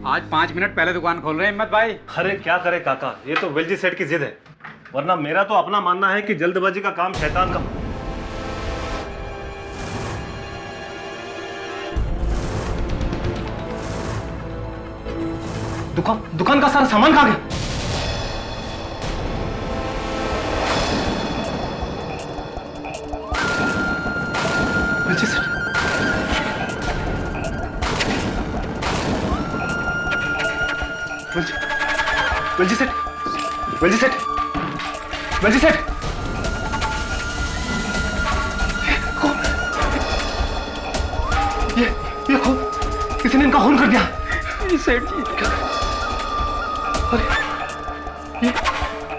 आज 5 मिनट पहले दुकान खोल रहे हैं हिम्मत भाई। अरे क्या करे काका, ये तो वेलजी सेठ की जिद है, वरना मेरा तो अपना मानना है कि जल्दबाजी का काम शैतान का। दुकान का सारा सामान कहाँ गया? वेलजी सेठ, वेलजी सेठ, वेलजी सेठ, वेलजी सेठ, ये खून, किसी ने इनका खून कर दिया। सेठ जी, अरे ये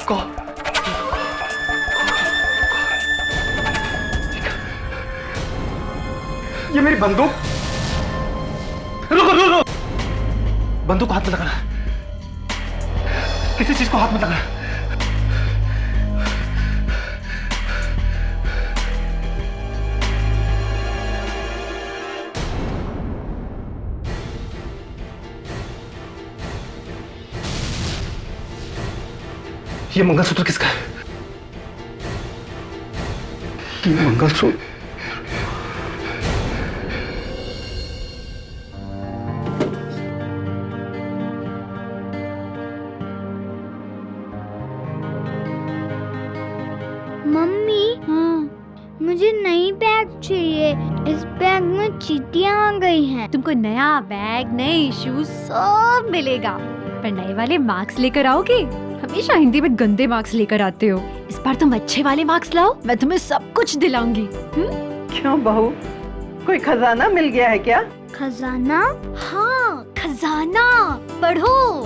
कौन? ये मेरी बंदूक। रुको रुको रुको, बंदूक को हाथ में लगाना, किसी चीज को हाथ में लगाना। ये मंगलसूत्र किसका है? ये मंगलसूत्र मम्मी, मुझे नई बैग चाहिए। इस बैग में चींटियां आ गई हैं। तुमको नया बैग, नए शूज सब मिलेगा, पर नए वाले मार्क्स लेकर आओगे? हमेशा हिंदी में गंदे मार्क्स लेकर आते हो। इस बार तुम अच्छे वाले मार्क्स लाओ, मैं तुम्हें सब कुछ दिलाऊंगी। क्यों बहू, कोई खजाना मिल गया है क्या? खजाना? हाँ, खजाना। पढ़ो।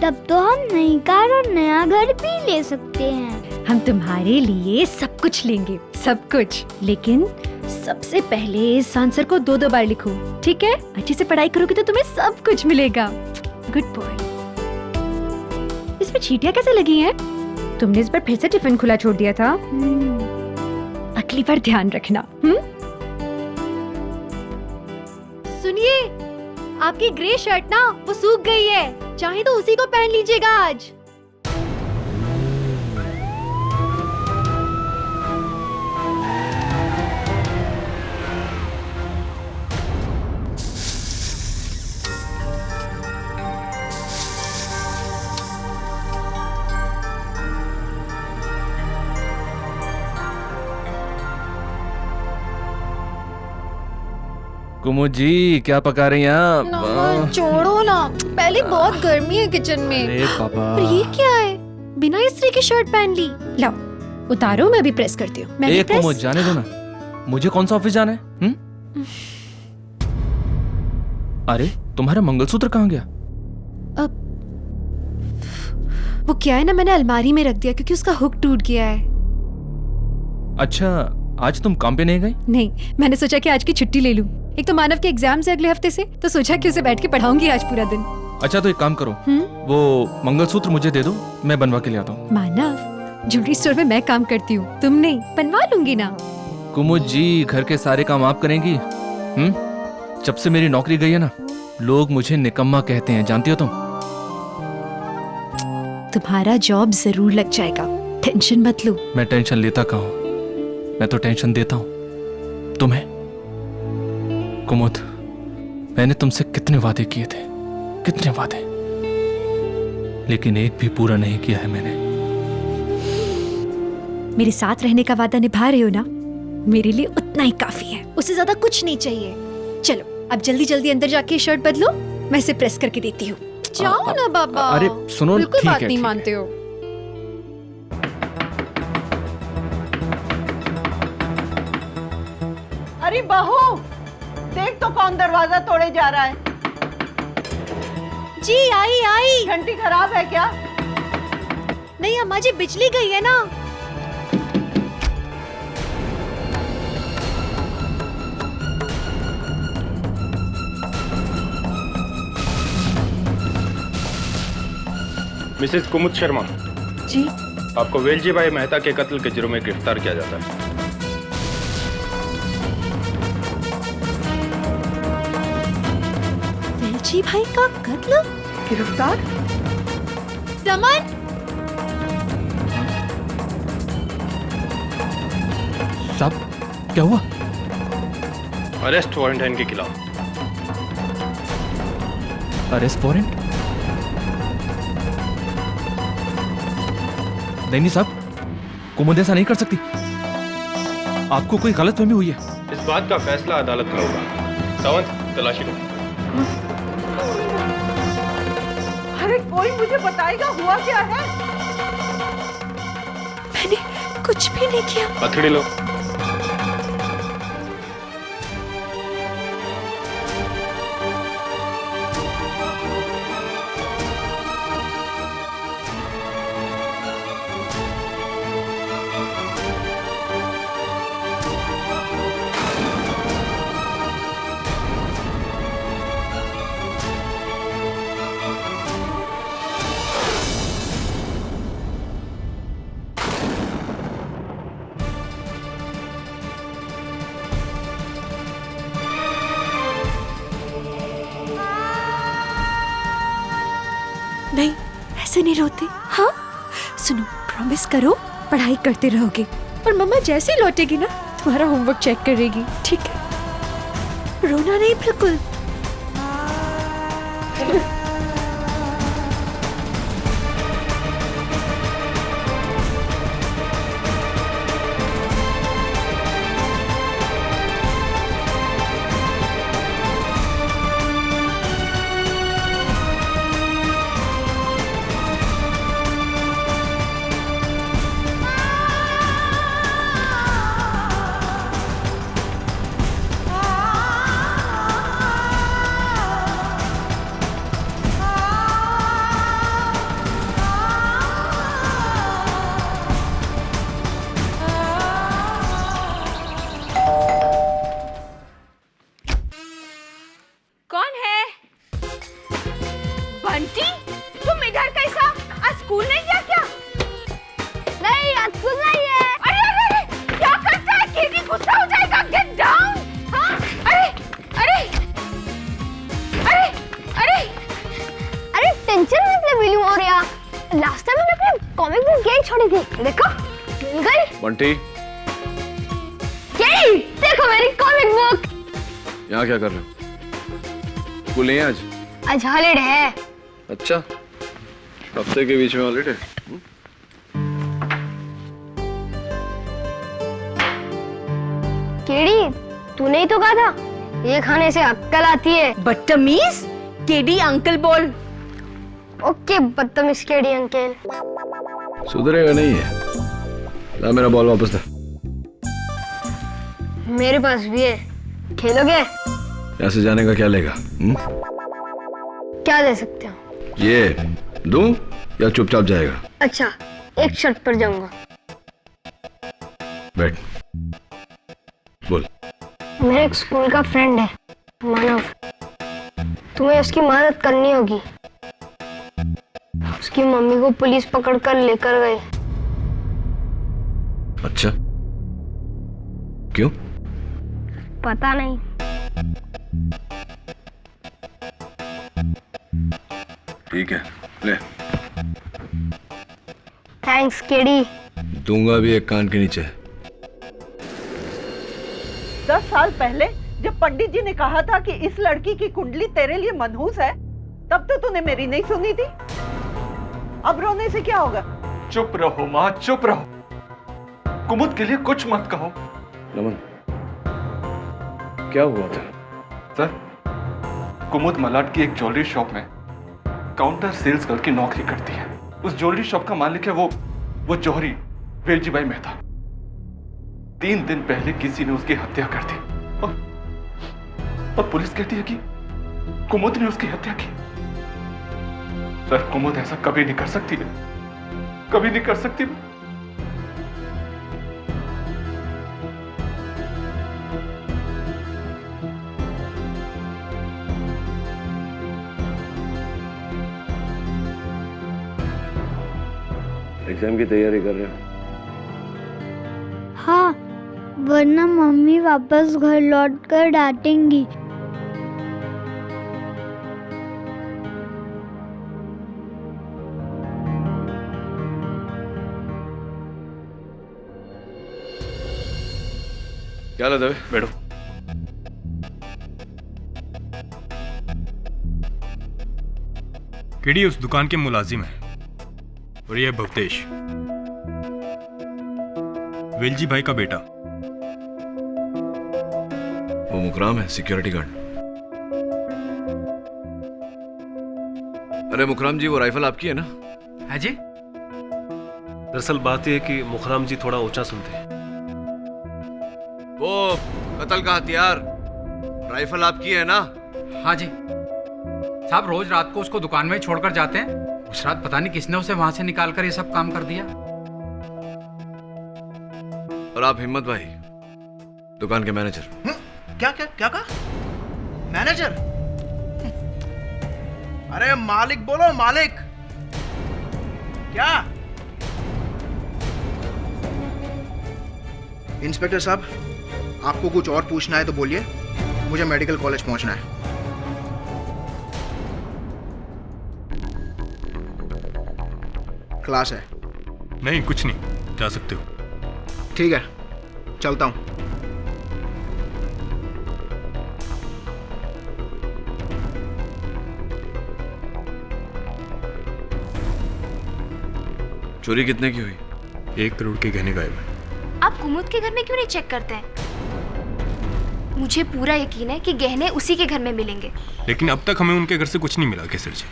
तब तो हम नई कार और नया घर भी ले सकते हैं। हम तुम्हारे लिए सब कुछ लेंगे, सब कुछ। लेकिन सबसे पहले इस आंसर को 2-2 बार लिखो, ठीक है? अच्छे से पढ़ाई करोगे तो तुम्हें सब कुछ मिलेगा। Good boy. इसमें चींटियां कैसे लगी हैं? तुमने इस बार फिर से टिफिन खुला छोड़ दिया था। अगली बार ध्यान रखना। सुनिए, आपकी ग्रे शर्ट ना वो सूख गई है, चाहे तो उसी को पहन लीजिएगा आज। कुमुद जी, क्या पका रही हैं आप? ना, छोड़ो ना, पहले बहुत गर्मी है किचन में। अरे बाबा, पर ये क्या है? बिना इस्त्री की शर्ट पहन ली। लाओ उतारो, मैं भी प्रेस करती हूँ। मैं भी एक कुमुद जाने दो ना, मुझे कौन सा ऑफिस जाना है? अरे तुम्हारा मंगलसूत्र कहाँ गया? वो क्या है ना, मैंने अलमारी में रख दिया क्योंकि उसका हुक टूट गया है। अच्छा, आज तुम काम पे नहीं गई? नहीं, मैंने सोचा कि आज की छुट्टी ले लूं। एक तो मानव के एग्जाम से अगले हफ्ते से, तो सोचा कि उसे बैठ के पढ़ाऊंगी आज पूरा दिन। अच्छा तो एक काम करो, वो मंगलसूत्र मुझे दे दो, मैं बनवा के ले आता हूँ। मानव, ज्वेलरी स्टोर में मैं काम करती हूँ, तुम नहीं। बनवा लूंगी ना। कुमुद जी, घर के सारे काम आप करेंगी? जब से मेरी नौकरी गई है ना, लोग मुझे निकम्मा कहते हैं, जानती हो तुम? तुम्हारा जॉब जरूर लग जाएगा, टेंशन मत लो। मैं टेंशन लेता कहाँ हूँ, मैं तो टेंशन देता हूँ तुम्हें। कुमुद, मैंने तुमसे कितने वादे किए थे, कितने वादे, लेकिन एक भी पूरा नहीं किया है मैंने। मेरे साथ रहने का वादा निभा रहे हो ना, मेरे लिए उतना ही काफी है, उससे ज्यादा कुछ नहीं चाहिए। चलो अब जल्दी जल्दी अंदर जाके शर्ट बदलो, मैं इसे प्रेस करके देती हूँ। जाओ ना बाबा। अरे सुनो, बिल्कुल ठीक बात है, नहीं ठीक है। मानते हो। अरे बहू, देख तो कौन दरवाजा तोड़े जा रहा है। जी आई आई। घंटी खराब है क्या? नहीं अम्मा जी, बिजली गई है ना। मिसेस कुमुद शर्मा जी, आपको वेलजी भाई मेहता के कत्ल के जुर्म में गिरफ्तार किया जाता है। वेलजी वेलजी भाई का कत्ल? गिरफ्तार? दमन, साहब क्या हुआ? अरेस्ट वारंट है इनके खिलाफ। Arrest warrant? नहीं साहब, कुमुद ऐसा नहीं कर सकती। आपको कोई गलतफहमी हुई है। इस बात का फैसला अदालत में होगा। सावंत, तलाशी लो। अरे कोई मुझे बताएगा हुआ क्या है? मैंने कुछ भी नहीं किया। हथेली लो। नहीं, ऐसे नहीं रोते। हाँ सुनो, प्रॉमिस करो पढ़ाई करते रहोगे और मम्मा जैसे ही लौटेगी ना तुम्हारा होमवर्क चेक करेगी, ठीक है? रोना नहीं बिल्कुल। कौन है? बंटी, तुम इधर कैसा? आज स्कूल नहीं गया क्या? नहीं, आज स्कूल नहीं है। अरे अरे अरे, क्या करता है? केडी गुस्सा हो जाएगा। Get down. हाँ? अरे अरे अरे अरे अरे टेंशन मत ले विलू और यार, लास्ट टाइम मैंने अपनी कॉमिक बुक यही छोड़ी थी, देखो मिल गई। बंटी, यही देखो मेरी कॉमिक बुक। यहाँ क्या कर रहे हो? स्कूल नहीं है आज? आज हॉलिडे है। अच्छा, हफ्ते के बीच में हॉलिडे। केडी, तूने ही तो कहा था ये खाने से अक्ल आती है। बदतमीज, केडी अंकल बोल। ओके बदतमीज केडी अंकल। सुधरेगा नहीं है। ला मेरा बॉल वापस दे। मेरे पास भी है, खेलोगे? यहाँ से जाने का क्या लेगा? क्या दे सकते हो? ये दूं या चुपचाप जाएगा? अच्छा, एक शर्त पर जाऊंगा। बैठ, बोल। मेरे एक स्कूल का फ्रेंड है मानव, तुम्हें उसकी मदद करनी होगी। उसकी मम्मी को पुलिस पकड़कर लेकर गए। अच्छा, क्यों? पता नहीं। ठीक है, ले। Thanks KD. दूंगा भी एक कान के नीचे। 10 साल पहले जब पंडित जी ने कहा था कि इस लड़की की कुंडली तेरे लिए मनहूस है, तब तो तूने मेरी नहीं सुनी थी। अब रोने से क्या होगा? चुप रहो माँ, चुप रहो। कुमुद के लिए कुछ मत कहो। नमन, क्या हुआ था? सर, कुमुद मलाड की एक ज्वेलरी शॉप में काउंटर सेल्स गर्ल की नौकरी करती है। उस ज्वेलरी शॉप का मालिक है वो जौहरी वेलजी भाई मेहता। 3 दिन पहले किसी ने उसकी हत्या कर दी और पुलिस कहती है कि कुमुद ने उसकी हत्या की। सर, कुमुद ऐसा कभी नहीं कर सकती है, कभी नहीं कर सकती। एग्जाम की तैयारी कर रहे हो? हाँ, वरना मम्मी वापस घर लौटकर डांटेंगी। क्या हालत है? बैठो। केडी उस दुकान के मुलाजिम है और यह भवतेश, वेलजी भाई का बेटा। वो मुकराम है, सिक्योरिटी गार्ड। अरे मुकराम जी, वो राइफल आपकी है ना? है जी। दरअसल बात यह है कि मुखराम जी थोड़ा ऊंचा सुनते हैं। वो कत्ल का हथियार राइफल आपकी है ना? हाँ जी साहब, रोज रात को उसको दुकान में ही छोड़कर जाते हैं। उस रात पता नहीं किसने उसे वहां से निकाल कर ये सब काम कर दिया। और आप हिम्मत भाई, दुकान के मैनेजर। क्या क्या क्या कहा? मैनेजर? अरे मालिक बोलो, मालिक। क्या? इंस्पेक्टर साहब, आपको कुछ और पूछना है तो बोलिए, मुझे मेडिकल कॉलेज पहुंचना है। क्लास है। नहीं कुछ नहीं, जा सकते हो। ठीक है, चलता हूं। चोरी कितने की हुई? 1 करोड़ के गहने गायब है। आप कुमुद के घर में क्यों नहीं चेक करते हैं? मुझे पूरा यकीन है कि गहने उसी के घर में मिलेंगे। लेकिन अब तक हमें उनके घर से कुछ नहीं मिला केसर जी।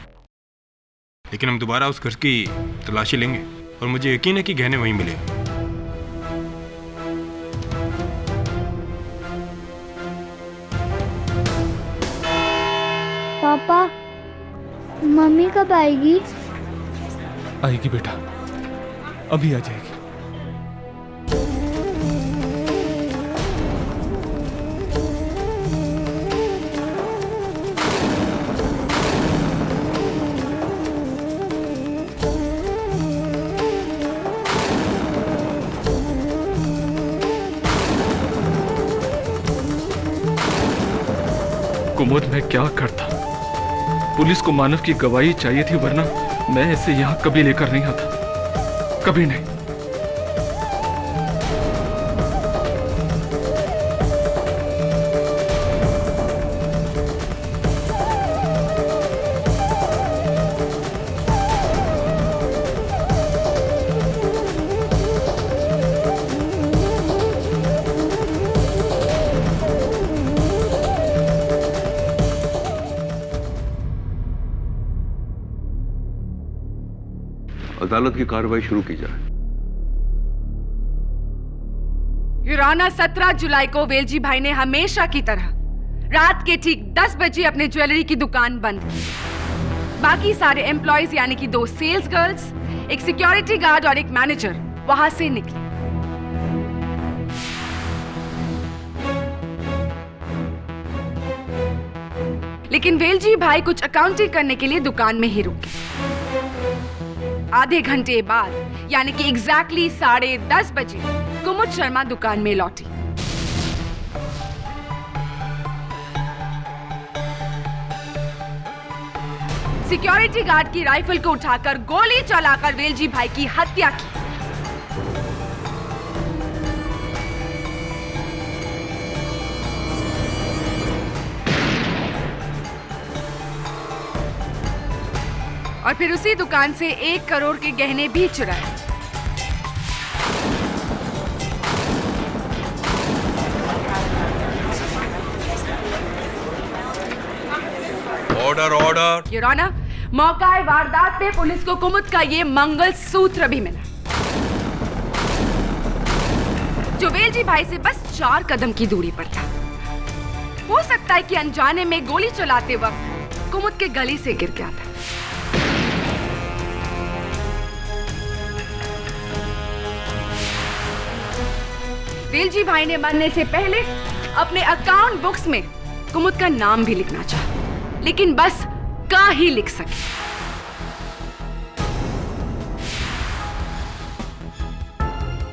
लेकिन हम दोबारा उस घर की तलाशी लेंगे और मुझे यकीन है कि गहने वहीं मिलेंगे। पापा, मम्मी कब आएगी? आएगी बेटा, अभी आ जाएगी। कुमुद, मैं क्या करता? पुलिस को मानव की गवाही चाहिए थी, वरना मैं इसे यहां कभी लेकर नहीं आता, कभी नहीं। अदालत की कार्रवाई शुरू की जाए। युराना 17 जुलाई को वेलजी भाई ने हमेशा की तरह रात के ठीक 10 बजे अपने ज्वेलरी की दुकान बंद की। बाकी सारे एम्प्लॉयज यानी कि 2 सेल्स गर्ल्स, एक सिक्योरिटी गार्ड और एक मैनेजर वहां से निकले। लेकिन वेलजी भाई कुछ अकाउंटिंग करने के लिए दुकान में ही रुके। आधे घंटे बाद यानी कि एग्जैक्टली 10:30 बजे कुमुद शर्मा दुकान में लौटी। सिक्योरिटी गार्ड की राइफल को उठाकर गोली चलाकर वेलजी भाई की हत्या की। और फिर उसी दुकान से 1 करोड़ के गहने भी चुराए। Order order. योर ऑनर, मौका वारदात पे पुलिस को कुमुद का ये मंगलसूत्र भी मिला, जो वेलजी भाई से बस 4 कदम की दूरी पर था। हो सकता है कि अनजाने में गोली चलाते वक्त कुमुद के गले से गिर गया था। वेलजी भाई ने मरने से पहले अपने अकाउंट बुक्स में कुमुद का नाम भी लिखना चाहा, लेकिन बस का ही लिख सके।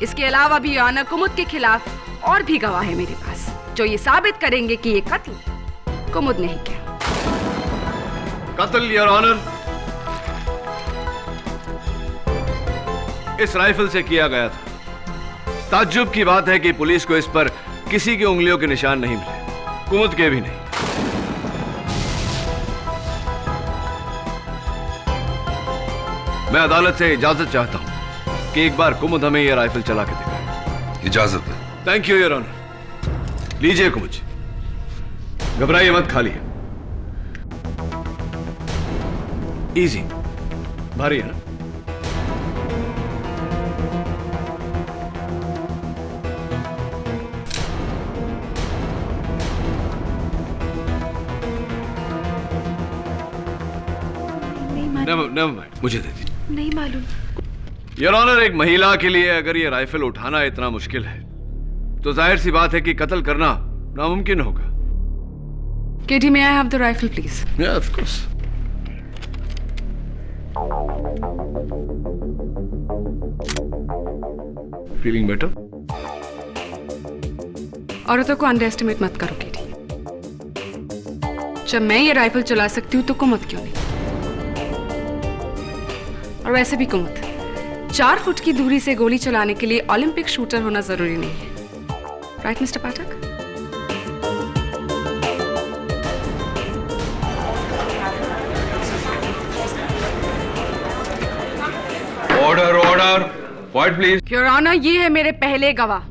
इसके अलावा भी आना कुमुद के खिलाफ और भी गवाह है मेरे पास, जो ये साबित करेंगे कि ये कत्ल कुमुद ने ही किया। कत्ल, योर ऑनर, इस राइफल से किया गया था। ताज्जुब की बात है कि पुलिस को इस पर किसी के उंगलियों के निशान नहीं मिले, कुमुद के भी नहीं। मैं अदालत से इजाजत चाहता हूं कि एक बार कुमुद हमें यह राइफल चला के दिखाए। इजाजत है। Thank you your honour. लीजिए कुमुद, घबराइए मत, खाली है। इजी, भारी है ना? नेवर माइंड, मुझे दे दीजिए। नहीं मालूम। योर ऑनर, एक महिला के लिए अगर ये राइफल उठाना इतना मुश्किल है तो जाहिर सी बात है कि कत्ल करना नामुमकिन होगा। KD, may I have the rifle, please? Yeah, of course. Feeling better? औरतों को अंडर एस्टिमेट मत करो केडी। जब मैं ये राइफल चला सकती हूँ तो कुमुद क्यों नहीं? और वैसे भी कुमुद, 4 फुट की दूरी से गोली चलाने के लिए ओलंपिक शूटर होना जरूरी नहीं है। Right mister Pathak? Order order, quiet please. Your honour, ये है मेरे पहले गवाह,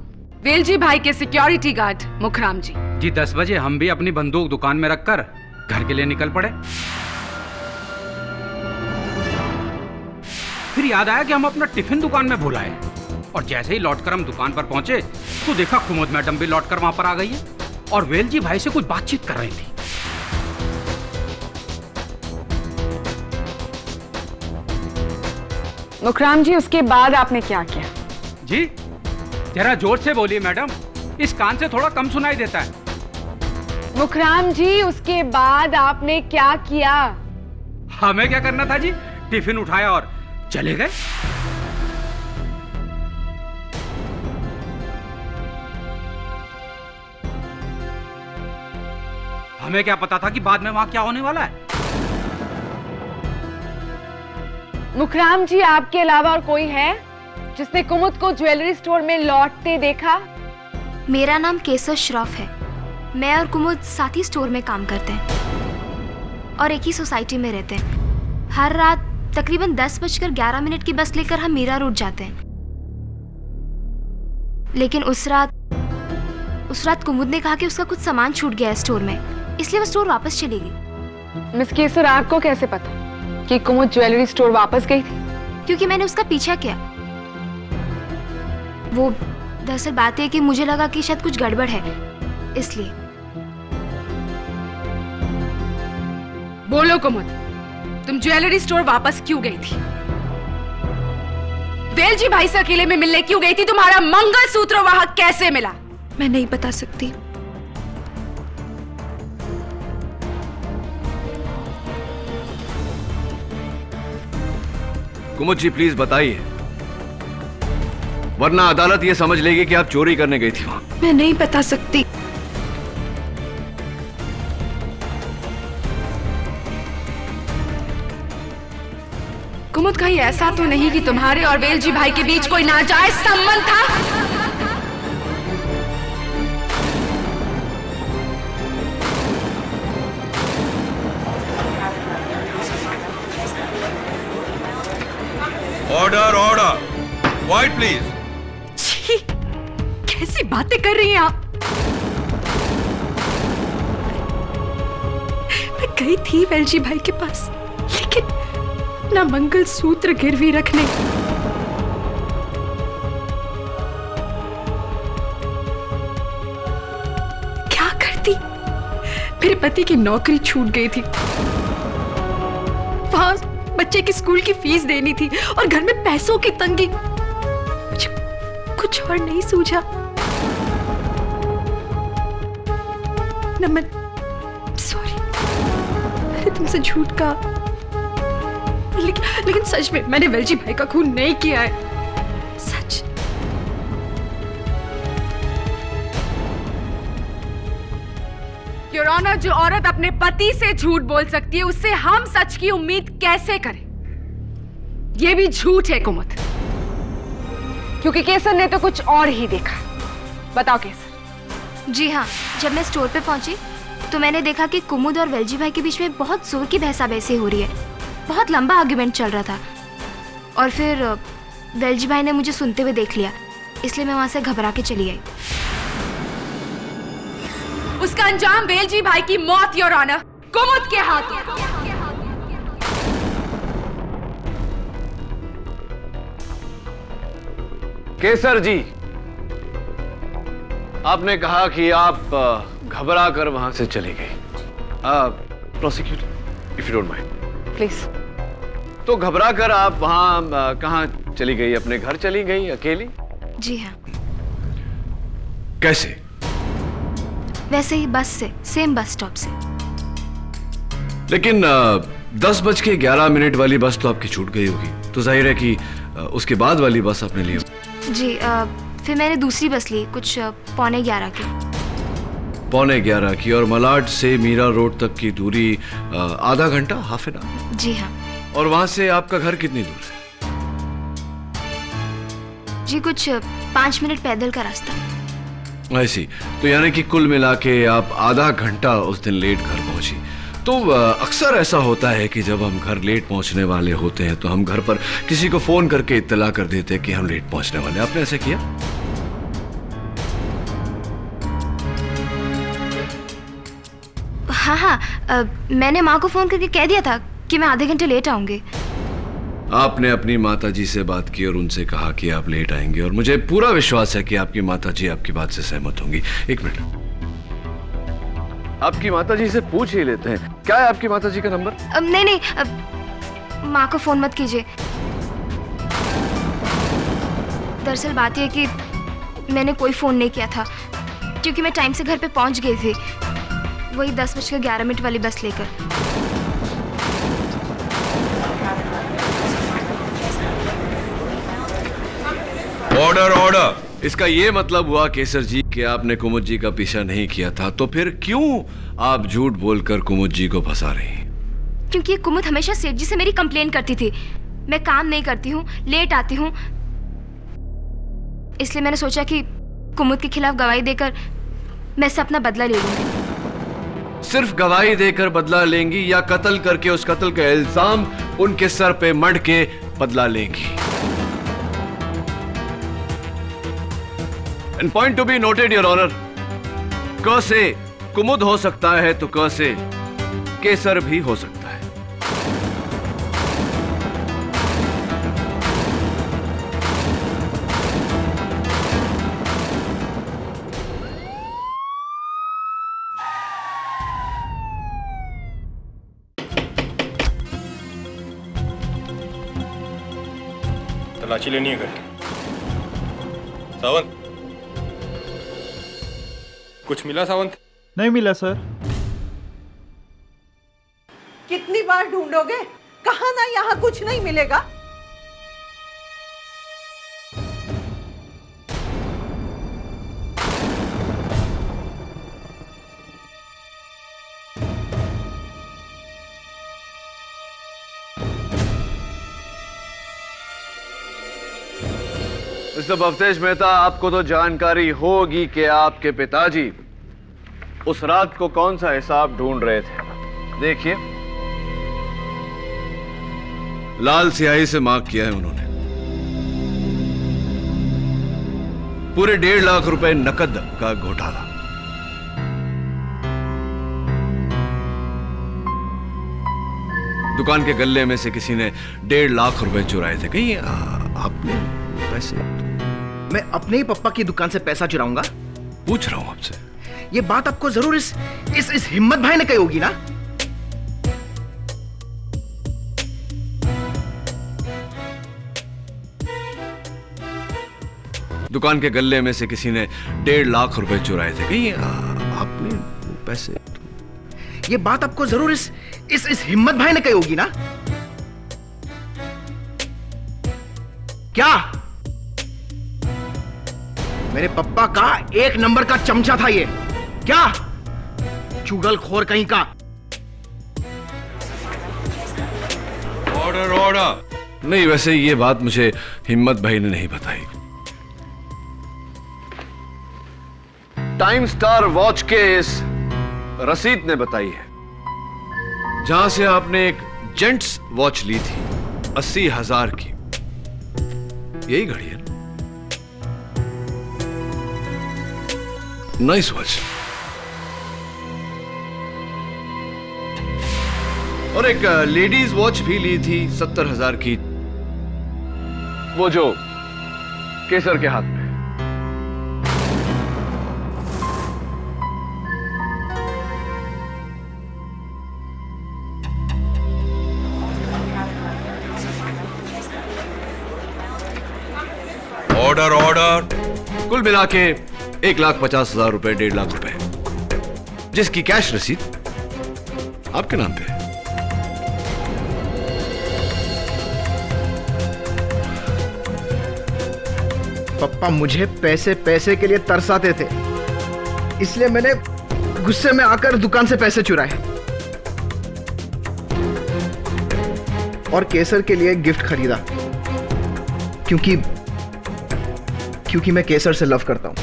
वेलजी भाई के सिक्योरिटी गार्ड मुखराम जी। जी 10 बजे हम भी अपनी बंदूक दुकान में रखकर घर के लिए निकल पड़े। फिर याद आया कि हम अपना टिफिन दुकान में भूल आए, और जैसे ही लौटकर हम दुकान पर पहुंचे तो देखा कुमुद मैडम भी लौटकर वहां पर आ गई है और वेलजी भाई से कुछ बातचीत कर रही थी। मुखराम जी, उसके बाद आपने क्या किया? जी जरा जोर से बोलिए मैडम, इस कान से थोड़ा कम सुनाई देता है। मुखराम जी, उसके बाद आपने क्या किया? हमें क्या करना था जी, टिफिन उठाया और चले गए। हमें क्या पता था कि बाद में वहां क्या होने वाला है। मुखराम जी, आपके अलावा और कोई है जिसने कुमुद को ज्वेलरी स्टोर में लौटते देखा? मेरा नाम केसर श्रॉफ है। मैं और कुमुद साथ ही स्टोर में काम करते हैं और एक ही सोसाइटी में रहते हैं। हर रात तकरीबन 10:11 की बस लेकर हम मीरा रोड जाते हैं। लेकिन उस रात कुमुद ने कहा कि उसका कुछ सामान छूट गया है स्टोर में, इसलिए वो स्टोर वापस चली गई। मिस केसर, आपको कैसे पता कि कुमुद ज्वेलरी स्टोर वापस गई थी? क्योंकि मैंने उसका पीछा किया। वो दरअसल बात है कि मुझे लगा कि शायद कुछ गड़बड़ है, इसलिए। बोलो कुमुद, तुम ज्वेलरी स्टोर वापस क्यों गई थी? वेलजी भाई से अकेले में मिलने क्यों गई थी? तुम्हारा मंगलसूत्र वहां कैसे मिला? मैं नहीं बता सकती। कुमुद जी प्लीज बताइए, वरना अदालत ये समझ लेगी कि आप चोरी करने गई थी वहां। मैं नहीं बता सकती। कुमुद, कहीं ऐसा तो नहीं कि तुम्हारे और वेलजी भाई के बीच कोई नाजायज संबंध था? Order order, quiet please. छी, कैसी बातें कर रही हैं आप? मैं गई थी वेलजी भाई के पास, लेकिन ना मंगलसूत्र गिरवी रखने, क्या करती? मेरे पति की नौकरी छूट गई थी, वहां बच्चे की स्कूल की फीस देनी थी और घर में पैसों की तंगी। मुझे कुछ और नहीं सूझा। नमन, सॉरी, मैंने तुमसे झूठ कहा, लेकिन सच में मैंने वेलजी भाई का खून नहीं किया है, सच। योर ऑनर, जो औरत अपने पति से झूठ बोल सकती है, उससे हम सच की उम्मीद कैसे करें? यह भी झूठ है कुमुद, क्योंकि केसर ने तो कुछ और ही देखा। बताओ केसर, जी हाँ, जब मैं स्टोर पे पहुंची तो मैंने देखा कि कुमुद और वेलजी भाई के बीच में बहुत जोर की बहसाबहसी हो रही है। बहुत लंबा आर्ग्यूमेंट चल रहा था और फिर वेलजी भाई ने मुझे सुनते हुए देख लिया, इसलिए मैं वहाँ से घबरा के चली आई। उसका अंजाम वेलजी भाई की मौत, योर ऑनर, कुमुद के हाथों। केसर जी, आपने कहा कि आप घबरा कर वहां से चली गई। Prosecutor, if you don't mind please. तो घबरा कर आप वहां कहाँ चली गई? अपने घर चली गई अकेली? जी हाँ, कैसे? वैसे ही बस से, सेम बस स्टॉप से। लेकिन 10:11 वाली बस तो आपकी छूट गई होगी, तो जाहिर है कि उसके बाद वाली बस आपने ली होगी। जी, फिर मैंने दूसरी बस ली, कुछ 11:15 की। 11:15 की, और मलाड से मीरा रोड तक की दूरी आधा घंटा, हाफ एन आवर? जी हाँ। और वहां से आपका घर कितनी दूर है? जी, कुछ 5 मिनट पैदल का रास्ता। ऐसी, तो यानी कि कुल मिला के आप आधा घंटा उस दिन लेट घर पहुंची। तो अक्सर ऐसा होता है कि जब हम घर लेट पहुंचने वाले होते हैं तो हम घर पर किसी को फोन करके इत्तला कर देते हैं कि हम लेट पहुंचने वाले हैं। आपने ऐसा किया? हाँ, मैंने माँ को फोन करके कह दिया था कि मैं आधे घंटे लेट आऊंगी। आपने अपनी माताजी से बात की और उनसे कहा कि आप लेट आएंगे, और मुझे पूरा विश्वास है कि आपकी माताजी आपकी बात से सहमत होंगी। एक मिनट, आपकी माताजी से पूछ ही लेते हैं। क्या है आपकी माताजी का नंबर? नहीं, माँ को फोन मत कीजिए। दरअसल बात यह कि मैंने कोई फोन नहीं किया था, क्योंकि मैं टाइम से घर पे पहुंच गई थी, वही 10:11 वाली बस लेकर। Order order. इसका ये मतलब हुआ केसर जी कि आपने कुमुद जी का पीछा नहीं किया था, तो फिर क्यों आप झूठ बोलकर कुमुद जी को फंसा रही हैं? क्योंकि कुमुद हमेशा सेठ जी से मेरी कंप्लेन करती थी, मैं काम नहीं करती हूँ, लेट आती हूँ, इसलिए मैंने सोचा कि कुमुद के खिलाफ गवाही देकर मैं इससे अपना बदला ले लूंगी। सिर्फ गवाही देकर बदला लेंगी या कत्ल करके उस कत्ल का इल्जाम उनके सर पे मढ़ के बदला लेंगी? And point to be noted, Your Honor, क से कुमुद हो सकता है तो क से केसर भी हो सकता है। तलाशी लेनी है करके। सावंत, कुछ मिला सावंत? नहीं मिला सर। कितनी बार ढूंढोगे? कहा ना यहाँ कुछ नहीं मिलेगा। मिस्टर भवतेश मेहता, आपको तो जानकारी होगी कि आपके पिताजी उस रात को कौन सा हिसाब ढूंढ रहे थे। देखिए, लाल स्याही से मार्क किया है उन्होंने। पूरे 1.5 लाख रुपए नकद का घोटाला। दुकान के गल्ले में से किसी ने 1.5 लाख रुपए चुराए थे। कहीं आपने पैसे? मैं अपने ही पप्पा की दुकान से पैसा चुराऊंगा? पूछ रहा हूं आपसे। ये बात आपको जरूर इस हिम्मत भाई ने कही होगी ना? दुकान के गल्ले में से किसी ने 1.5 लाख रुपए चुराए थे। कहीं आपने पैसे? ये बात आपको जरूर इस हिम्मत भाई ने कही होगी ना? क्या मेरे पप्पा का 1 नंबर का चमचा था ये? क्या चुगलखोर कहीं का। Order order. नहीं, वैसे ये बात मुझे हिम्मत भाई ने नहीं बताई। टाइम स्टार वॉच के इस रसीद ने बताई है, जहां से आपने एक जेंट्स वॉच ली थी 80,000 की। यही घड़ी है ना? Nice watch. और एक लेडीज वॉच भी ली थी 70,000 की, वो जो केसर के हाथ में। Order order. कुल मिला के 1,50,000 रुपए, 1.5 लाख रुपए, जिसकी कैश रसीद आपके नाम पे है। पप्पा मुझे पैसे पैसे के लिए तरसाते थे, इसलिए मैंने गुस्से में आकर दुकान से पैसे चुराए और केसर के लिए गिफ्ट खरीदा, क्योंकि मैं केसर से लव करता हूं।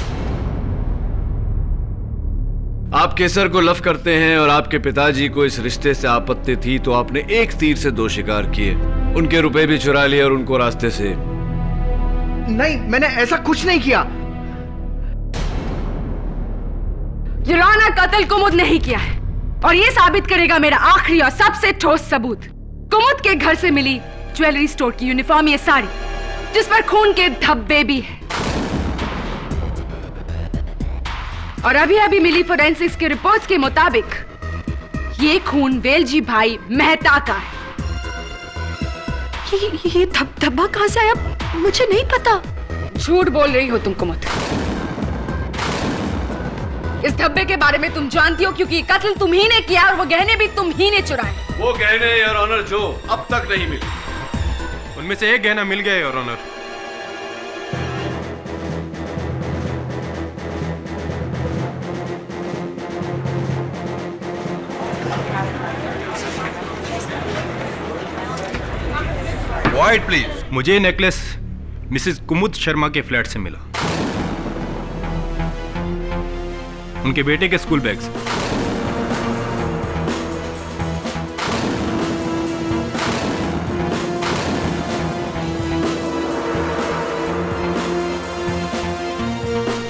आप केसर को लव करते हैं और आपके पिताजी को इस रिश्ते से आपत्ति थी, तो आपने एक तीर से 2 शिकार किए, उनके रुपए भी चुरा लिए और उनको रास्ते से। नहीं, मैंने ऐसा कुछ नहीं किया। युराना कत्ल कुमुद नहीं किया है, और ये साबित करेगा मेरा आखिरी और सबसे ठोस सबूत। कुमुद के घर से मिली ज्वेलरी स्टोर की यूनिफॉर्म, ये साड़ी जिस पर खून के धब्बे भी हैं, और अभी अभी मिली फोरेंसिक्स की रिपोर्ट्स के मुताबिक ये खून वेलजी भाई मेहता का है। ये धब्बा कहां से आया? मुझे नहीं पता। झूठ बोल रही हो तुम कुमुद। इस धब्बे के बारे में तुम जानती हो, क्योंकि कत्ल तुम ही ने किया और वो गहने भी तुम ही ने चुराए। वो गहने योर ऑनर जो अब तक नहीं मिले, उनमें से एक गहना मिल गया योर ऑनर। White please. मुझे ये नेकलेस मिसेस कुमुद शर्मा के फ्लैट से मिला, उनके बेटे के स्कूल बैग से।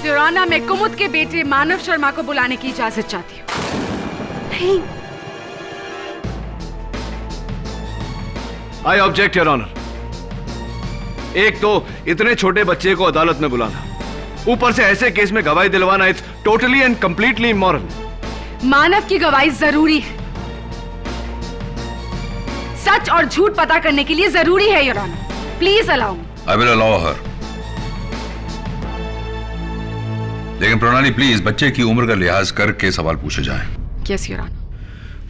युराना, मैं कुमुद के बेटे मानव शर्मा को बुलाने की इजाजत चाहती हूँ। नहीं, आई ऑब्जेक्ट योर ऑनर। एक तो इतने छोटे बच्चे को अदालत में बुलाना, ऊपर से ऐसे केस में गवाही दिलवाना, it's totally and completely immoral. Manav की गवाही जरूरी है, सच और झूठ पता करने के लिए जरूरी है your honour. Please allow me. I will allow her. लेकिन प्रणाली प्लीज बच्चे की उम्र का लिहाज करके सवाल पूछे जाएं। Yes your honour.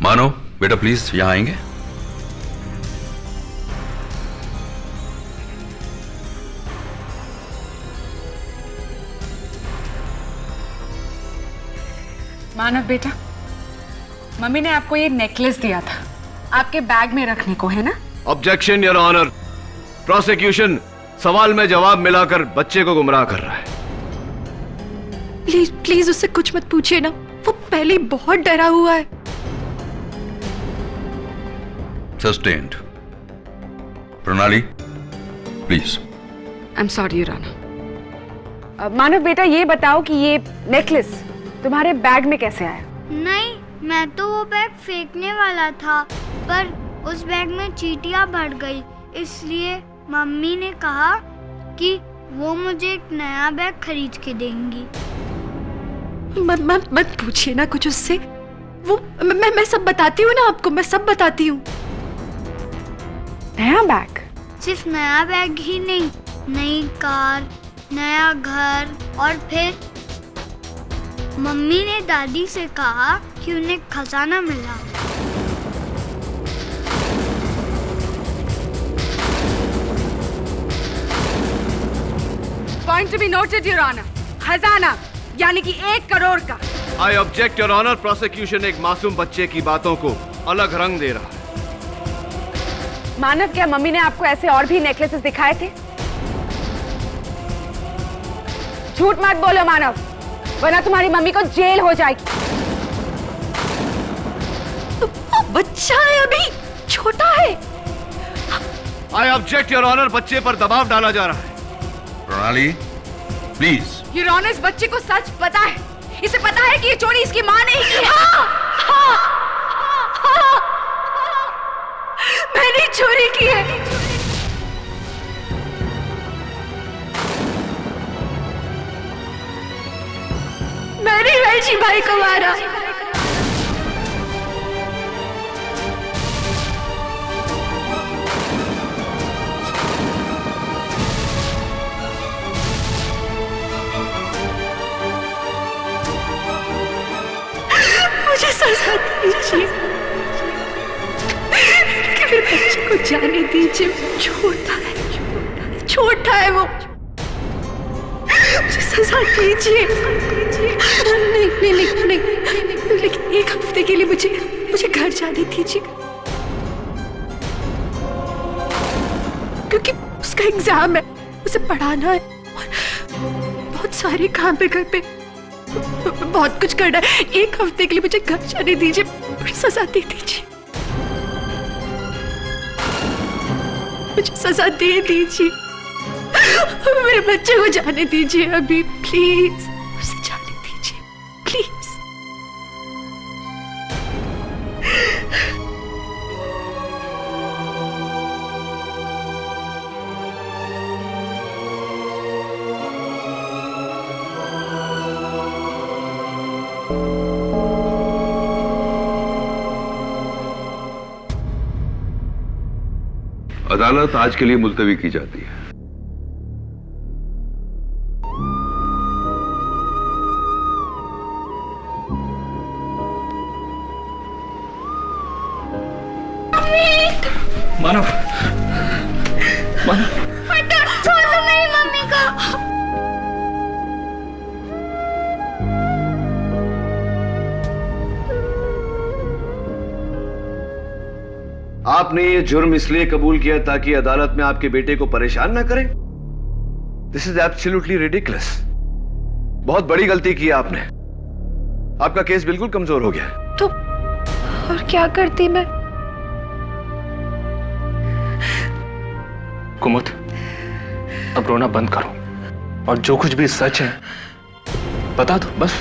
मानो बेटा प्लीज यहां आएंगे। मानव बेटा, मम्मी ने आपको ये नेकलेस दिया था आपके बैग में रखने को, है ना? Objection your honour. प्रोसिक्यूशन सवाल में जवाब मिलाकर बच्चे को गुमराह कर रहा है। प्लीज प्लीज उससे कुछ मत पूछिए ना, वो पहले ही बहुत डरा हुआ है। Sustained. Pranali please. I am sorry your honour. Manav बेटा, ये बताओ कि ये नेकलेस तुम्हारे बैग में कैसे आया? नहीं, मैं तो वो बैग फेंकने वाला था, पर उस बैग में चींटियां भर गई, इसलिए मम्मी ने कहा कि वो मुझे एक नया बैग खरीद के देंगी। मत पूछिए ना कुछ उससे, वो मैं सब बताती हूँ ना आपको, मैं सब बताती हूँ। नया बैग? सिर्फ नया बैग ही नहीं, नई कार, नया घर, और फिर मम्मी ने दादी से कहा कि उन्हें खजाना मिला। Point to be noted your honour, खजाना यानी कि 1 करोड़ का। I object your honour. Prosecution एक मासूम बच्चे की बातों को अलग रंग दे रहा है। मानव, क्या मम्मी ने आपको ऐसे और भी नेकलेसेस दिखाए थे? झूठ मत बोलो मानव। वरना तुम्हारी मम्मी को जेल हो जाएगी। बच्चा है, अभी छोटा है। आई ऑब्जेक्ट योर ऑनर, बच्चे पर दबाव डाला जा रहा है। प्रणाली प्लीज। योर ऑनर, इस बच्चे को सच पता है, इसे पता है कि ये चोरी इसकी माँ ने ही की है। मैंने चोरी की है। मैंने वेलजी भाई को मारा। मुझे सजा दीजिए, मेरे बच्चे को जाने दीजिए। छोटा है वो, मुझे सजा दीजिए। नहीं, लेकिन एक हफ्ते के लिए मुझे घर जाने दीजिए, क्योंकि उसका एग्जाम है, उसे पढ़ाना है और बहुत सारे काम है घर पे, बहुत कुछ करना है। एक हफ्ते के लिए मुझे घर जाने दीजिए, मुझे सजा दे दीजिए, मुझे सजा दे दीजिए। मेरे बच्चे को जाने दीजिए अभी, प्लीज, उसे जाने दीजिए, प्लीज। अदालत आज के लिए मुलतवी की जाती है। मानव, छोड़ दो मेरी मम्मी को। आपने ये जुर्म इसलिए कबूल किया ताकि अदालत में आपके बेटे को परेशान ना करें? This is absolutely ridiculous. बहुत बड़ी गलती की आपने। आपका केस बिल्कुल कमजोर हो गया। तो और क्या करती मैं? कुमुद, अब रोना बंद करो और जो कुछ भी सच है बता दो, बस।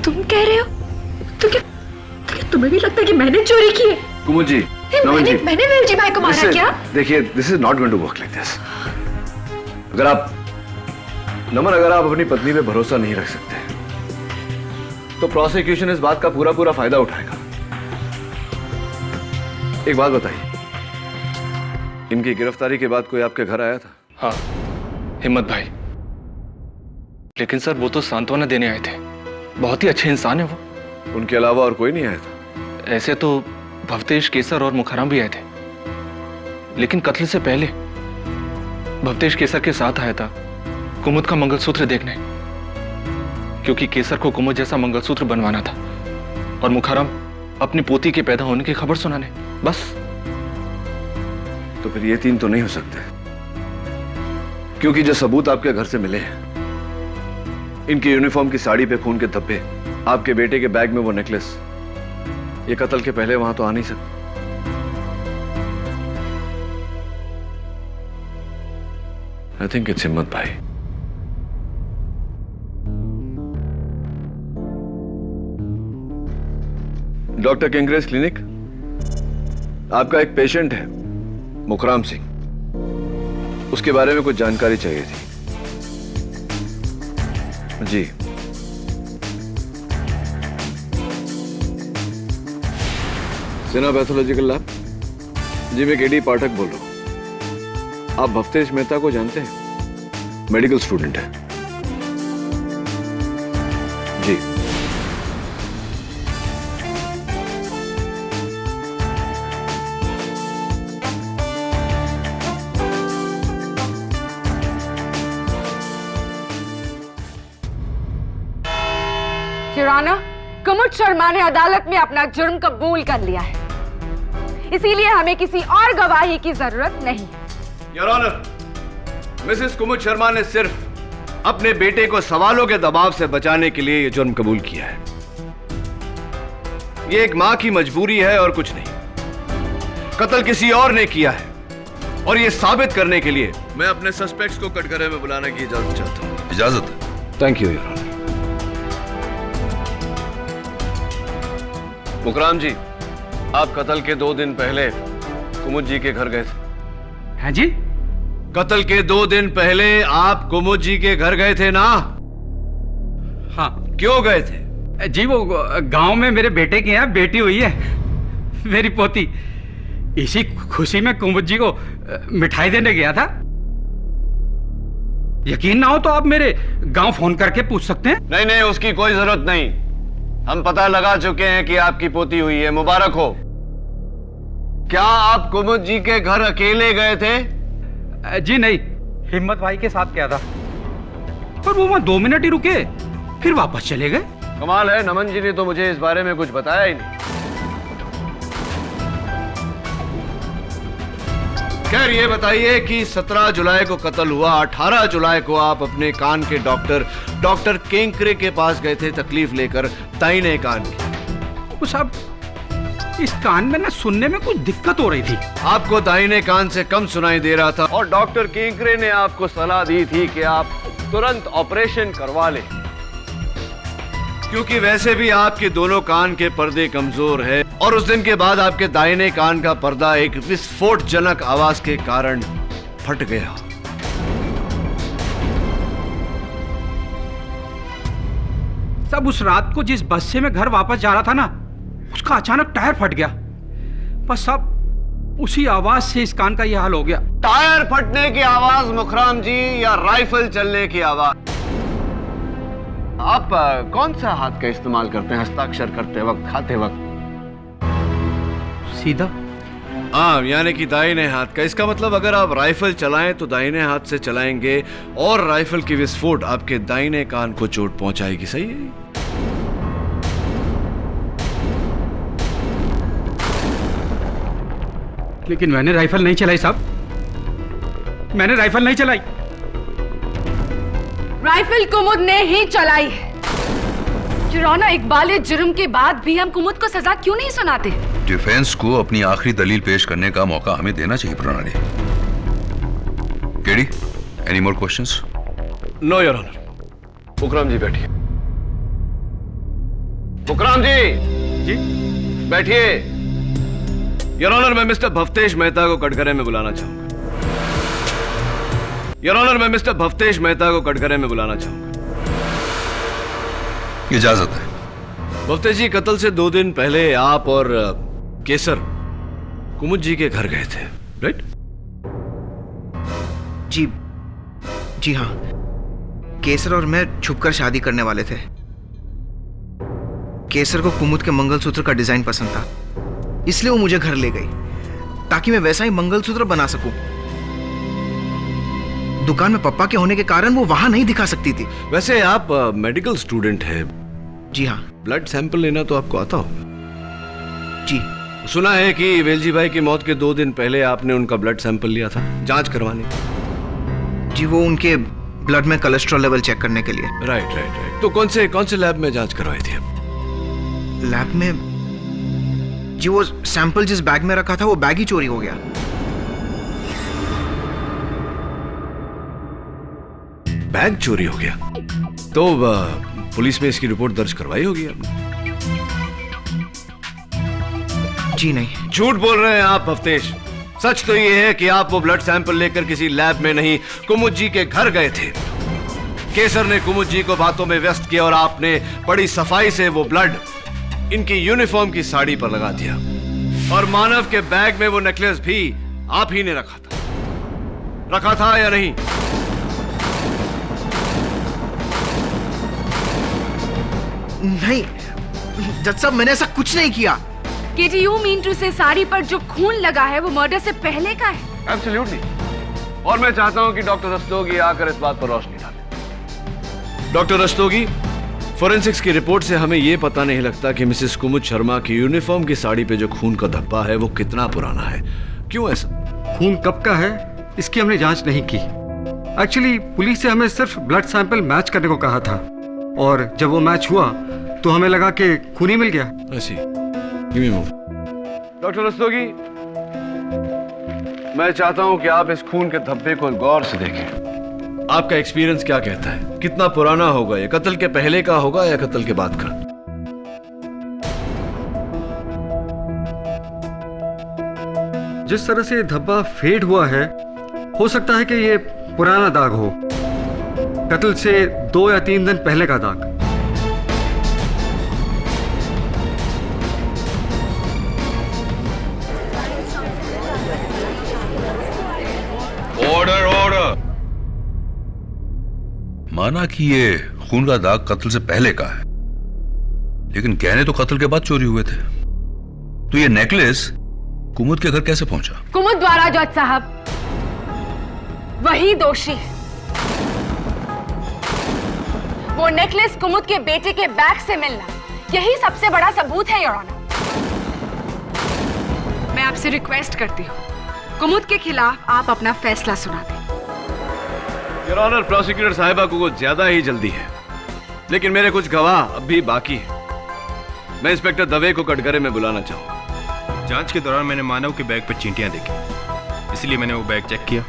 तुम कह रहे हो? तुम्हें भी लगता है कि मैंने चोरी की है? कुमुद जी, मैंने वेलजी भाई को मारा क्या? देखिए, this is not going to work like this. अगर आप अपनी पत्नी पे भरोसा नहीं रख सकते तो प्रोसिक्यूशन इस बात का पूरा फायदा उठाएगा। एक बात बताइए, इनकी गिरफ्तारी के बाद कोई आपके घर आया था? हाँ, हिम्मत भाई। लेकिन सर, वो तो सांत्वना देने आए थे। बहुत ही अच्छे इंसान है वो। उनके अलावा और कोई नहीं आया था? ऐसे तो भवतेश, केसर और मुखराम भी आए थे, लेकिन कत्ल से पहले भवतेश केसर के साथ आया था कुमुद का मंगलसूत्र देखने, क्योंकि केसर को कुमुद जैसा मंगलसूत्र बनवाना था और मुखराम अपनी पोती के पैदा होने की खबर सुनाने, बस। तो फिर ये तीन तो नहीं हो सकते, क्योंकि जो सबूत आपके घर से मिले हैं, इनकी यूनिफॉर्म की साड़ी पे खून के धब्बे, आपके बेटे के बैग में वो नेकलेस, ये कत्ल के पहले वहां तो आ नहीं सकते। आई थिंक इट्स हिम्मत भाई। डॉक्टर किंग्रेस क्लिनिक, आपका एक पेशेंट है मुखराम सिंह, उसके बारे में कुछ जानकारी चाहिए थी। जी, सिन्हा पैथोलॉजिकल लैब। जी, मैं केडी पाठक बोल रहा हूं। आप भवतेश मेहता को जानते हैं? मेडिकल स्टूडेंट है। जी, योर ऑनर, कुमुद शर्मा ने अदालत में अपना जुर्म कबूल कर लिया है, इसीलिए हमें किसी और गवाही की जरूरत नहीं है। योर ऑनर, मिसेस कुमुद शर्मा ने सिर्फ अपने बेटे को सवालों के दबाव से बचाने के लिए यह जुर्म कबूल किया है। यह एक मां की मजबूरी है और कुछ नहीं। कत्ल किसी और ने किया है और यह साबित करने के लिए मैं अपने सस्पेक्ट्स को कटघरे में बुलाने की इजाजत चाहता हूं। इजाजत? Thank you your honour. Mukarram ji, आप कत्ल के 2 दिन पहले कुमुद जी के घर गए थे। हैं जी? कत्ल के 2 दिन पहले आप कुमुद जी के घर गए थे ना? हाँ। क्यों गए थे? जी वो गांव में मेरे बेटे के यहाँ बेटी हुई है, मेरी पोती। इसी खुशी में कुमुद जी को मिठाई देने गया था। यकीन ना हो तो आप मेरे गांव फोन करके पूछ सकते हैं। नहीं नहीं, उसकी कोई जरूरत नहीं। हम पता लगा चुके हैं कि आपकी पोती हुई है, मुबारक हो। क्या आप कुमुद जी के घर अकेले गए थे? जी नहीं, हिम्मत भाई के साथ गया था, पर वो वहां 2 मिनट ही रुके, फिर वापस चले गए। कमाल है, नमन जी ने तो मुझे इस बारे में कुछ बताया ही नहीं। खैर ये बताइए कि 17 जुलाई को कत्ल हुआ, 18 जुलाई को आप अपने कान के डॉक्टर केंकरे के पास गए थे तकलीफ लेकर, दाहिने कान की। साहब, इस कान में ना सुनने में कुछ दिक्कत हो रही थी। आपको दाहिने कान से कम सुनाई दे रहा था और डॉक्टर केंकरे ने आपको सलाह दी थी कि आप तुरंत ऑपरेशन करवा लें, क्योंकि वैसे भी आपके दोनों कान के पर्दे कमजोर है और उस दिन के बाद आपके दाहिने कान का पर्दा एक विस्फोटजनक आवाज के कारण फट गया। सब उस रात को जिस बस से मैं घर वापस जा रहा था ना, उसका अचानक टायर फट गया। बस सब उसी आवाज से इस कान का यह हाल हो गया। टायर फटने की आवाज मुखराम जी, या राइफल चलने की आवाज? आप कौन सा हाथ का इस्तेमाल करते हैं हस्ताक्षर करते वक्त, खाते वक्त? सीधा। हाँ, यानी कि दाहिने हाथ का। इसका मतलब अगर आप राइफल चलाएं तो दाहिने हाथ से चलाएंगे और राइफल की विस्फोट आपके दाहिने कान को चोट पहुंचाएगी। सही है? लेकिन मैंने राइफल नहीं चलाई साहब, मैंने राइफल नहीं चलाई। राइफल कुमुद ने ही चलाई है। जुराना, इकबाल जुर्म के बाद भी हम कुमुद को सजा क्यों नहीं सुनाते? डिफेंस को अपनी आखिरी दलील पेश करने का मौका हमें देना चाहिए प्रणाली। KD, any more questions? No your honour. Mukarram ji बैठिए। मुकरम जी बैठिए। योर ऑनर, मैं मिस्टर भवतेश मेहता को कटघरे में बुलाना चाहूंगा। योर ऑनर, मैं मिस्टर भवतेश मेहता को कटघरे में बुलाना चाहूंगा। इजाजत है। भवतेश जी, कत्ल से 2 दिन पहले आप और केसर कुमुद जी के घर गए थे, राइट? जी हाँ, केसर और मैं छुपकर शादी करने वाले थे। केसर को कुमुद के मंगलसूत्र का डिजाइन पसंद था, इसलिए वो मुझे घर ले गई ताकि मैं वैसा ही मंगलसूत्र बना सकूं। दुकान में पप्पा के होने के कारण वो वहां नहीं दिखा सकती थी। वैसे आप मेडिकल स्टूडेंट हैं? जी हाँ। ब्लड सैंपल लेना तो आपको आता होगा? जी। सुना है कि वेलजी भाई की मौत के 2 दिन पहले आपने उनका ब्लड सैंपल लिया था जांच करवाने। जी, वो उनके ब्लड में कोलेस्ट्रॉल लेवल चेक करने के लिए। राइट। तो कौन से लैब में जांच करवाई थी? लैब में? जी, वो सैंपल जिस बैग में रखा था वो बैग ही चोरी हो गया। बैग चोरी हो गया? तो पुलिस में इसकी रिपोर्ट दर्ज करवाई होगी आपने? जी नहीं। झूठ बोल रहे हैं आप भवतेश। सच तो ये है कि आप वो ब्लड सैंपल लेकर किसी लैब में नहीं, कुमुद जी के घर गए थे। केसर ने कुमुद जी को बातों में व्यस्त किया और आपने बड़ी सफाई से वो ब्लड इनकी यूनिफॉर्म की साड़ी पर लगा दिया। और मानव के बैग में वो नेकलेस भी आप ही ने रखा था या नहीं? नहीं जज साहब, मैंने ऐसा कुछ नहीं किया। केडी, यू मीन टू से साड़ी पर जो खून लगा है वो मर्डर से पहले का है? एब्सोल्युटली। और मैं चाहता हूं कि डॉक्टर रस्तोगी आकर इस बात पर रोशनी डालें। डॉक्टर रस्तोगी, फोरेंसिक्स की रिपोर्ट से हमें यह पता नहीं लगता कि मिसेस कुमुद शर्मा की यूनिफॉर्म की साड़ी पे जो खून का धब्बा है वो कितना पुराना है। क्यों ऐसा? खून कब का है इसकी हमने जांच नहीं की। एक्चुअली पुलिस से हमें सिर्फ ब्लड सैंपल मैच करने को कहा था, और जब वो मैच हुआ तो हमें लगा कि खून ही मिल गया। डॉक्टर रस्तोगी, मैं चाहता हूं कि आप इस खून के धब्बे को गौर से देखें। आपका एक्सपीरियंस क्या कहता है, कितना पुराना होगा ये? कत्ल के पहले का होगा या कत्ल के बाद का? जिस तरह से धब्बा फेड हुआ है, हो सकता है कि ये पुराना दाग हो, कत्ल से 2 या 3 दिन पहले का दाग। Order order. माना कि ये खून का दाग कत्ल से पहले का है, लेकिन गहने तो कत्ल के बाद चोरी हुए थे। तो ये नेकलेस कुमुद के घर कैसे पहुंचा? कुमुद द्वारा जज साहब, वही दोषी है। वो नेकलेस कुमुद के बेटे के बैग से मिलना, यही सबसे बड़ा सबूत है योर ऑनर। मैं आपसे रिक्वेस्ट करती हूँ, कुमुद के खिलाफ आप अपना फैसला सुना दें। योर ऑनर, प्रोसिक्यूटर साहिबा को कुछ ज्यादा ही जल्दी है, लेकिन मेरे कुछ गवाह अब भी बाकी हैं। मैं इंस्पेक्टर दवे को कटघरे में बुलाना चाहूंगा। जांच के दौरान मैंने मानव के बैग पर चींटियां देखी, इसलिए मैंने वो बैग चेक किया।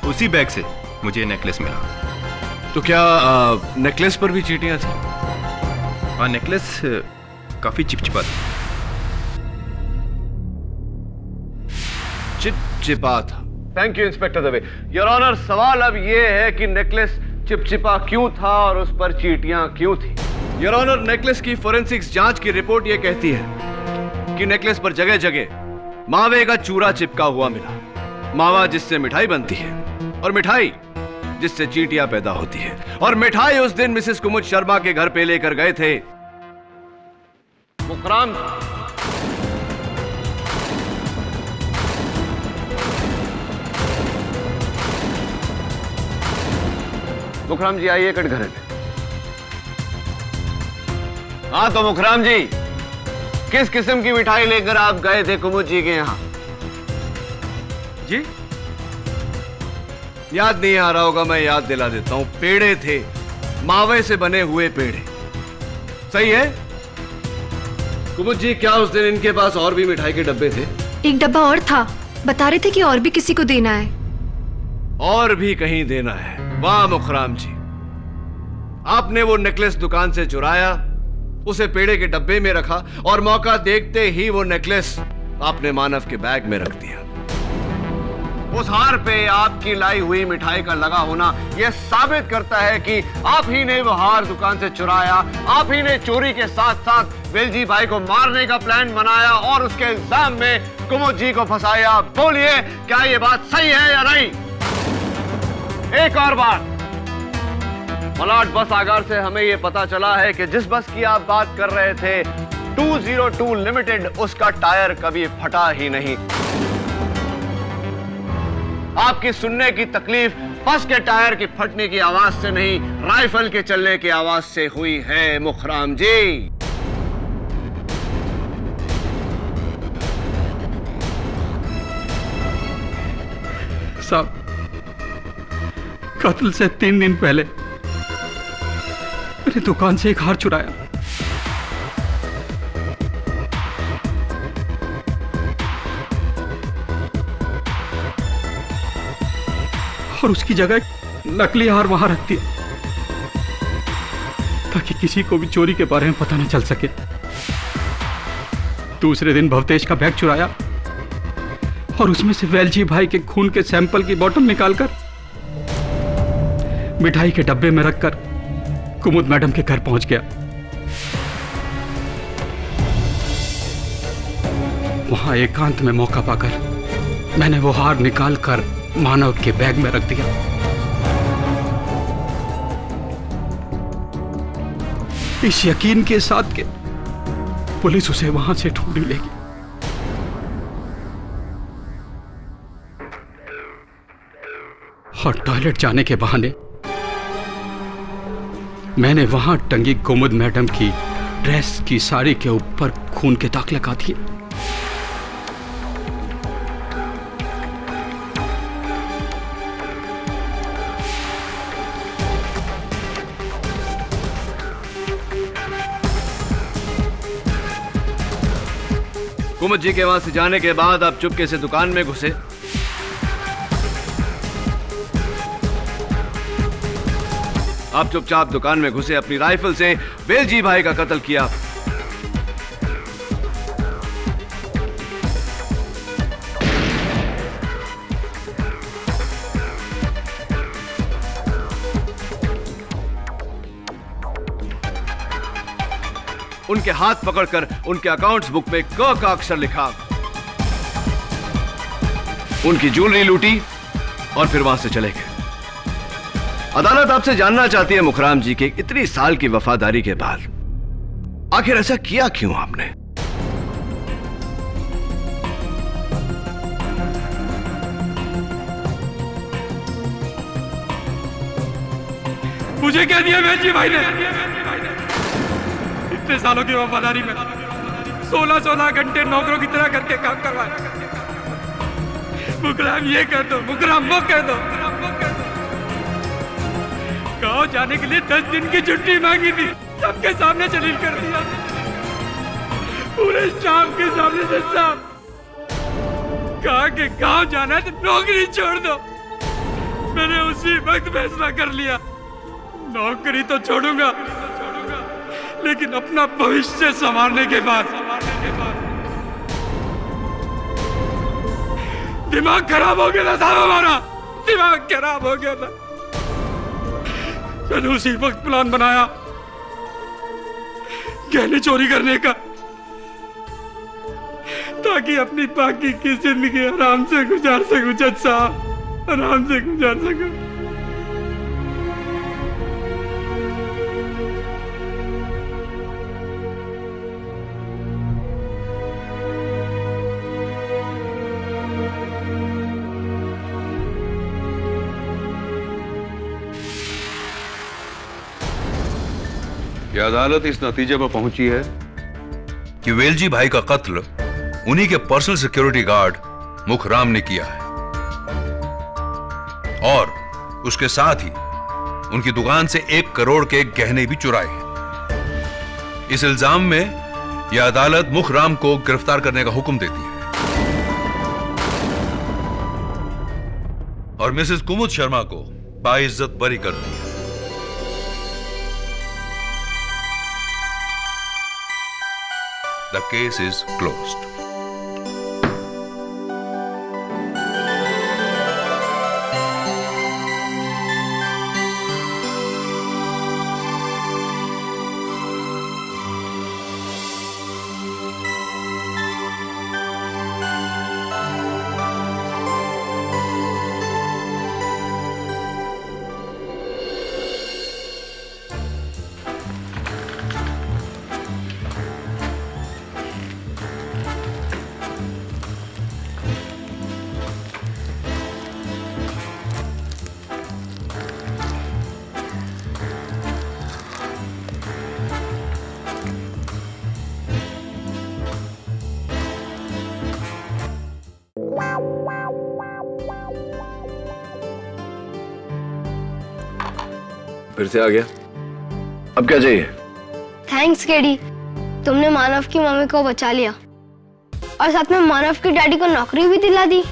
उसी बैग से मुझे नेकलेस मिला। तो क्या नेकलेस पर भी चींटियां थी? हाँ, नेकलेस काफी चिपचिपा था। चिपचिपा था। Thank you inspector Dave. Your honour, सवाल अब यह है कि नेकलेस चिपचिपा क्यों था और उस पर चींटियां क्यों थी? योर ऑनर, नेकलेस की फोरेंसिक्स जांच की रिपोर्ट यह कहती है कि नेकलेस पर जगह जगह मावे का चूरा चिपका हुआ मिला। मावा जिससे मिठाई बनती है, और मिठाई जिससे चींटियां पैदा होती है। और मिठाई उस दिन मिसेस कुमुद शर्मा के घर पे लेकर गए थे मुकराम। मुखराम जी आइए कटघरे में। हाँ तो मुखराम जी, किस किस्म की मिठाई लेकर आप गए थे कुमुद जी के यहां? जी याद नहीं आ रहा होगा, मैं याद दिला देता हूं। पेड़े थे, मावे से बने हुए पेड़े। सही है कुमुद जी? क्या उस दिन इनके पास और भी मिठाई के डब्बे थे? एक डब्बा और था, बता रहे थे कि और भी किसी को देना है। और भी कहीं देना है? वाह मुखराम जी, आपने वो नेकलेस दुकान से चुराया, उसे पेड़े के डब्बे में रखा, और मौका देखते ही वो नेकलेस आपने मानव के बैग में रख दिया। उस हार पे आपकी लाई हुई मिठाई का लगा होना यह साबित करता है कि आप ही ने वो हार दुकान से चुराया, आप ही ने चोरी के साथ साथ वेलजी भाई को मारने का प्लान बनाया और उसके इल्जाम में कुमुद जी को फंसाया। बोलिए, क्या ये बात सही है या नहीं? एक और बात, मलाड बस आगार से हमें यह पता चला है कि जिस बस की आप बात कर रहे थे 202 लिमिटेड, उसका टायर कभी फटा ही नहीं। आपकी सुनने की तकलीफ बस के टायर की फटने की आवाज से नहीं, राइफल के चलने की आवाज से हुई है मुखराम जी। साहब, कत्ल से 3 दिन पहले मेरी दुकान से एक हार चुराया। और उसकी जगह नकली हार वहां रख दिया ताकि किसी को भी चोरी के बारे में पता न चल सके। दूसरे दिन भवतेश का बैग चुराया और उसमें से वेलजी भाई के खून के सैंपल की बोतल निकालकर मिठाई के डब्बे में रखकर कुमुद मैडम के घर पहुंच गया। वहां एकांत में मौका पाकर मैंने वो हार निकालकर मानव के बैग में रख दिया। इस यकीन के साथ कि पुलिस उसे वहां से ढूंढ ही लेगी। और टॉयलेट जाने के बहाने मैंने वहां टंगी कुमुद मैडम की ड्रेस की साड़ी के ऊपर खून के दाग लगा दिए। कुमुद जी के वहां से जाने के बाद आप चुपके से दुकान में घुसे। आप चुपचाप दुकान में घुसे, अपनी राइफल से वेलजी भाई का कत्ल किया। उनके हाथ पकड़कर उनके अकाउंट्स बुक में क का अक्षर लिखा, उनकी ज्वेलरी लूटी और फिर वहां से चले गए। अदालत आपसे जानना चाहती है मुखराम जी के इतनी साल की वफादारी के बाद आखिर ऐसा किया क्यों आपने? मुझे क्या दिया वेलजी भाई ने? इतने सालों की वफादारी में 16-16 घंटे नौकरों की तरह करके काम करवाया। मुकराम ये कर दो, मुकराम वो कर दो। गाँव जाने के लिए 10 दिन की छुट्टी मांगी थी, सबके सामने जलील कर दिया, पूरे स्टाफ के सामने से साहब। कहा कि गाँव जाना है तो नौकरी छोड़ दो। मैंने उसी वक्त फैसला कर लिया, नौकरी तो छोड़ूंगा लेकिन अपना भविष्य संवारने के बाद। दिमाग खराब हो गया था साहब, हमारा दिमाग खराब हो गया था। मैंने उसी वक्त प्लान बनाया गहने चोरी करने का, ताकि अपनी बाकी की जिंदगी आराम से गुजार सकूं जज साहब, आराम से गुजार सकूं। यह अदालत इस नतीजे पर पहुंची है कि वेलजी भाई का कत्ल उन्हीं के पर्सनल सिक्योरिटी गार्ड मुखराम ने किया है और उसके साथ ही उनकी दुकान से 1 करोड़ के गहने भी चुराए हैं। इस इल्जाम में यह अदालत मुखराम को गिरफ्तार करने का हुक्म देती है और मिसेस कुमुद शर्मा को बाइज्जत बरी करती है। The case is closed. फिर से आ गया, अब क्या चाहिए? थैंक्स केडी, तुमने मानव की मम्मी को बचा लिया और साथ में मानव की डैडी को नौकरी भी दिला दी।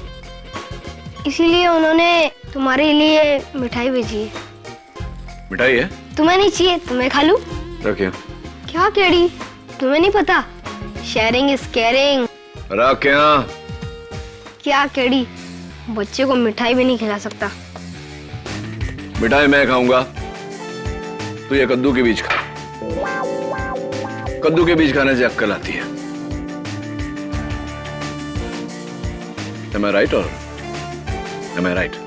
इसीलिए उन्होंने तुम्हारे लिए मिठाई भेजी है। मिठाई है? तुम्हें नहीं चाहिए? तुम्हें खा लूं? रखिए। क्या केडी, तुम्हें नहीं पता शेयरिंग इज केयरिंग? रखिए। क्या केडी, बच्चे को मिठाई भी नहीं खिला सकता। मिठाई मैं खाऊंगा, तो ये कद्दू के बीज खा। कद्दू के बीज खाने से अक्ल आती है। Am I right or am I right?